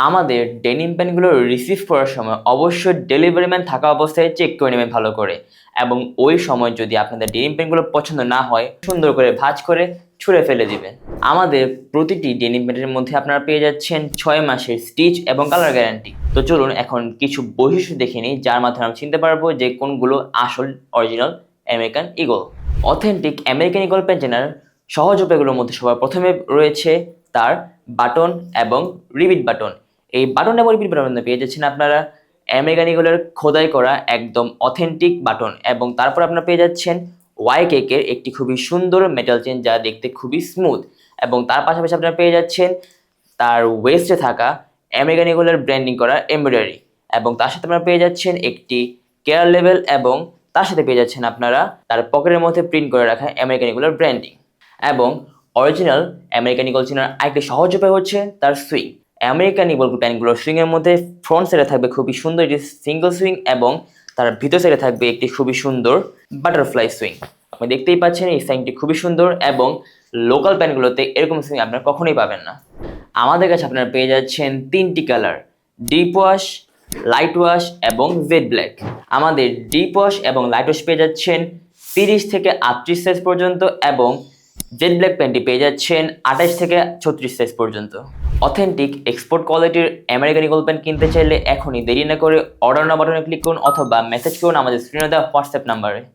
আমাদের ডেনিম প্যান্টগুলো রিসিভ করার সময় অবশ্যই ডেলিভারি ম্যান থাকা অবস্থায় চেক করে নেবেন ভালো করে, এবং ওই সময় যদি আপনাদের ডেনিম প্যান্টগুলো পছন্দ না হয় সুন্দর করে ভাঁজ করে ছুঁড়ে ফেলে দিবেন। আমাদের প্রতিটি ডেনিম প্যান্টের মধ্যে আপনারা পেয়ে যাচ্ছেন 6 মাসের স্টিচ এবং কালার গ্যারান্টি। তো চলুন এখন কিছু বৈশিষ্ট্য দেখে নিই যার মাধ্যমে আমরা চিনতে পারবো যে কোনগুলো আসল original American eagle. Authentic American eagle pant চেনার সহজ উপায়গুলোর মধ্যে সবার প্রথমে রয়েছে তার বাটন এবং রিবিট বাটন। এই বাটন এবং রিপিট বাটন পেয়ে যাচ্ছেন আপনারা আমেরিকান ঈগলের খোদাই করা একদম অথেন্টিক বাটন, এবং তারপর আপনারা পেয়ে যাচ্ছেন ওয়াইকেকের একটি খুবই সুন্দর মেটাল চেন যা দেখতে খুবই স্মুথ, এবং তার পাশাপাশি আপনারা পেয়ে যাচ্ছেন তার ওয়েস্টে থাকা আমেরিকান ঈগলের ব্র্যান্ডিং করা এমব্রয়ডারি, এবং তার সাথে আপনারা পেয়ে যাচ্ছেন একটি কেয়ার লেভেল, এবং তার সাথে পেয়ে যাচ্ছেন আপনারা তার পকেটের মধ্যে প্রিন্ট করে রাখা আমেরিকান ঈগলের ব্র্যান্ডিং। এবং অরিজিনাল আমেরিকান ঈগল চেনার আরেকটি সহজ উপায় হচ্ছে তার সুইং। আমেরিকান ঈগল প্যান্টগুলোর সুইং এর মধ্যে ফ্রন্ট সাইডে থাকবে খুবই সুন্দর একটি সিঙ্গেল সুইং, এবং তার ভিতর সাইডে থাকবে একটি খুবই সুন্দর বাটারফ্লাই সুইং। আপনি দেখতেই পাচ্ছেন এই সাইনটি খুবই সুন্দর, এবং লোকাল প্যান্টগুলোতে এরকম সুইং আপনারা কখনোই পাবেন না। আমাদের কাছে আপনারা পেয়ে যাচ্ছেন 3টি colour, deep wash, light wash এবং জেড ব্ল্যাক। আমাদের ডিপ ওয়াশ এবং লাইট ওয়াশ পেয়ে যাচ্ছেন 30 থেকে 38 সাইজ পর্যন্ত, এবং জেড ব্ল্যাক প্যান্টটি পেয়ে যাচ্ছেন 28 থেকে 36 সাইজ পর্যন্ত। অথেন্টিক এক্সপোর্ট কোয়ালিটির আমেরিকান ঈগল প্যান্ট কিনতে চাইলে এখনই দেরি না করে অর্ডার নাও বাটনে ক্লিক করুন অথবা মেসেজ করুন আমাদের স্ক্রিনে দেওয়া হোয়াটসঅ্যাপ নাম্বারে।